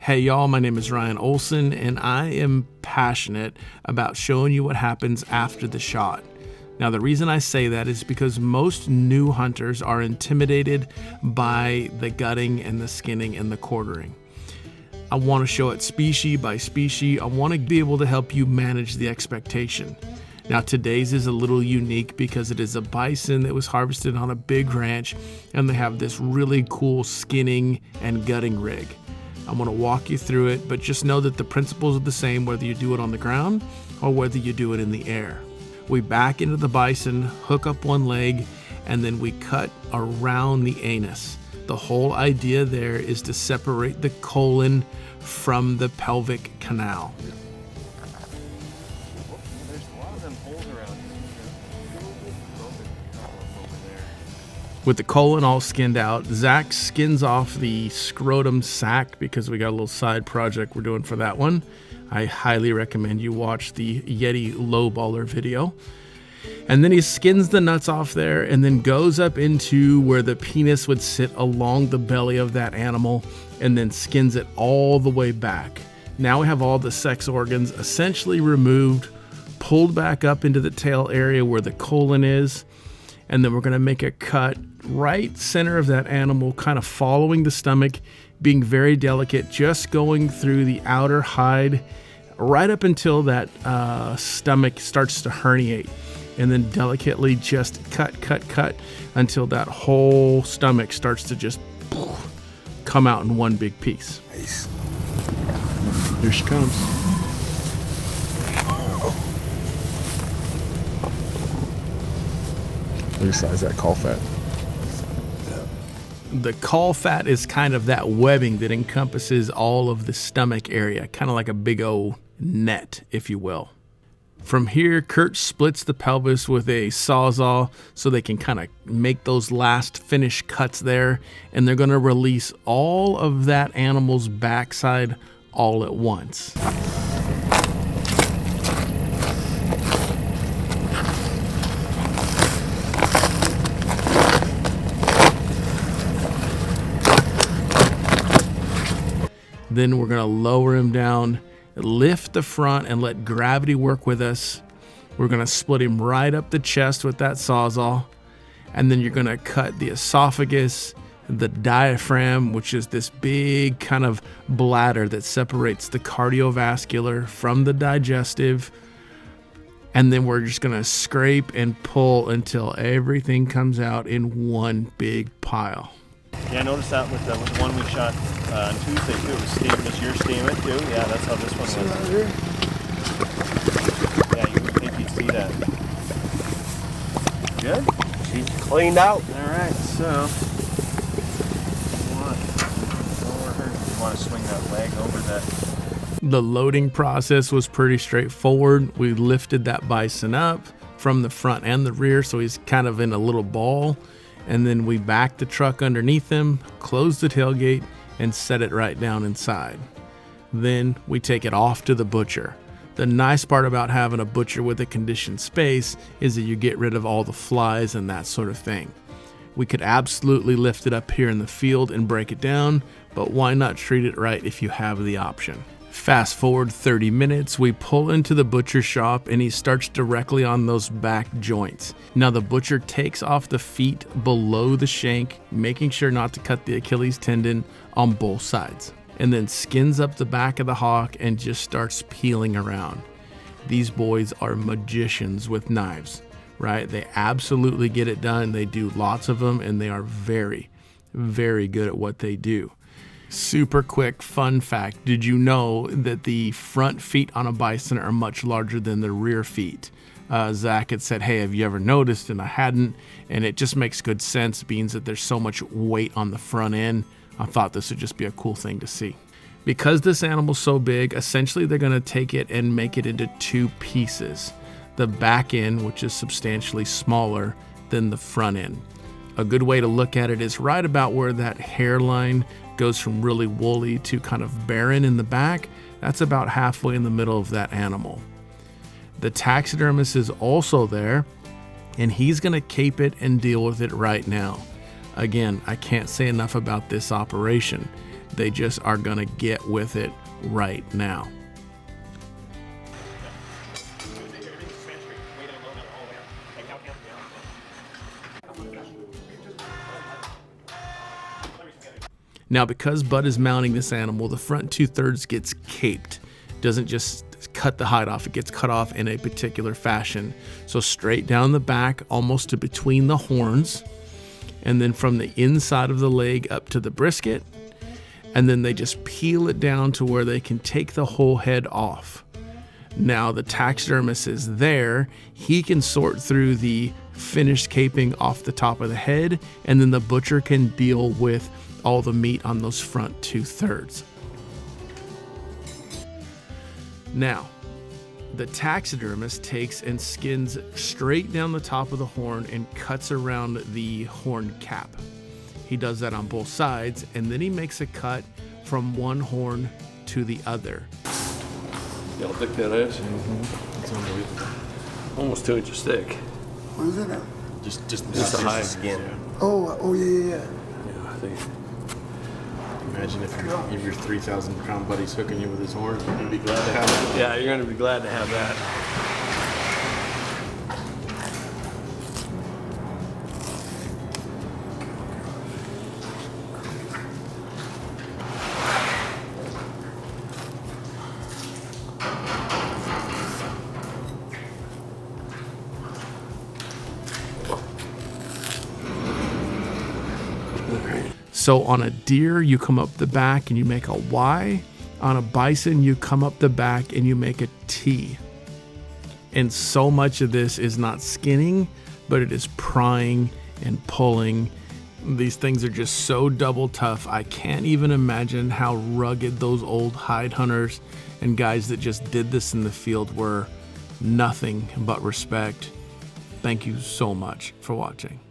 Hey y'all, my name is Ryan Olson and I am passionate about showing you what happens after the shot. Now the reason I say that is because most new hunters are intimidated by the gutting and the skinning and the quartering. I want to show it species by species. I want to be able to help you manage the expectation. Now today's is a little unique because it is a bison that was harvested on a big ranch and they have this really cool skinning and gutting rig. I'm going to walk you through it, but just know that the principles are the same whether you do it on the ground or whether you do it in the air. We back into the bison, hook up one leg, and then we cut around the anus. The whole idea there is to separate the colon from the pelvic canal. With the colon all skinned out, Zach skins off the scrotum sac because we got a little side project we're doing for that one. I highly recommend you watch the Yeti lowballer video. And then he skins the nuts off there and then goes up into where the penis would sit along the belly of that animal and then skins it all the way back. Now we have all the sex organs essentially removed, pulled back up into the tail area where the colon is. And then we're going to make a cut right center of that animal, kind of following the stomach, being very delicate, just going through the outer hide right up until that stomach starts to herniate. And then delicately just cut until that whole stomach starts to just come out in one big piece. Nice. Here she comes. Besides that caul fat. The caul fat is kind of that webbing that encompasses all of the stomach area, kind of like a big old net, if you will. From here, Kurt splits the pelvis with a sawzall so they can kind of make those last finish cuts there, and they're going to release all of that animal's backside all at once. Then we're going to lower him down, lift the front, and let gravity work with us. We're going to split him right up the chest with that sawzall. And then you're going to cut the esophagus, the diaphragm, which is this big kind of bladder that separates the cardiovascular from the digestive. And then we're just going to scrape and pull until everything comes out in one big pile. Yeah, I noticed that with the one we shot on Tuesday too. It was steaming. Is yours steaming too? Yeah, that's how this one was. Yeah, you would think you'd see that. Good? She's cleaned out. All right, so you want to swing that leg over that. The loading process was pretty straightforward. We lifted that bison up from the front and the rear, so he's kind of in a little ball. And then we backed the truck underneath him, closed the tailgate, and set it right down inside. Then we take it off to the butcher. The nice part about having a butcher with a conditioned space is that you get rid of all the flies and that sort of thing. We could absolutely lift it up here in the field and break it down, but why not treat it right if you have the option? Fast forward 30 minutes, we pull into the butcher shop and he starts directly on those back joints. Now the butcher takes off the feet below the shank, making sure not to cut the Achilles tendon on both sides, and then skins up the back of the hawk and just starts peeling around. These boys are magicians with knives, right? They absolutely get it done. They do lots of them and they are very, very good at what they do. Super quick fun fact. Did you know that the front feet on a bison are much larger than the rear feet? Zach had said, hey, have you ever noticed? And I hadn't. And it just makes good sense, being that there's so much weight on the front end. I thought this would just be a cool thing to see. Because this animal's so big, essentially they're going to take it and make it into two pieces. The back end, which is substantially smaller than the front end. A good way to look at it is right about where that hairline goes from really woolly to kind of barren in the back. That's about halfway in the middle of that animal. The taxidermist is also there, and he's going to cape it and deal with it right now. Again, I can't say enough about this operation. They just are gonna get with it right now. Now, because Bud is mounting this animal, the front 2/3 gets caped. Doesn't just cut the hide off, it gets cut off in a particular fashion. So straight down the back, almost to between the horns, and then from the inside of the leg up to the brisket. And then they just peel it down to where they can take the whole head off. Now the taxidermist is there. He can sort through the finished caping off the top of the head, and then the butcher can deal with all the meat on those front 2/3. Now, the taxidermist takes and skins straight down the top of the horn and cuts around the horn cap. He does that on both sides, and then he makes a cut from one horn to the other. You know how thick that is? It's unbelievable. Almost 2 inches thick. What is it now? Just the Just hide. the skin. Oh, yeah. Yeah, I think. Imagine if your 3,000 pound buddy's hooking you with his horn. You'd be glad to have it. Yeah, you're gonna be glad to have that. So on a deer, you come up the back and you make a Y. On a bison, you come up the back and you make a T. And so much of this is not skinning, but it is prying and pulling. These things are just so double tough. I can't even imagine how rugged those old hide hunters and guys that just did this in the field were. Nothing but respect. Thank you so much for watching.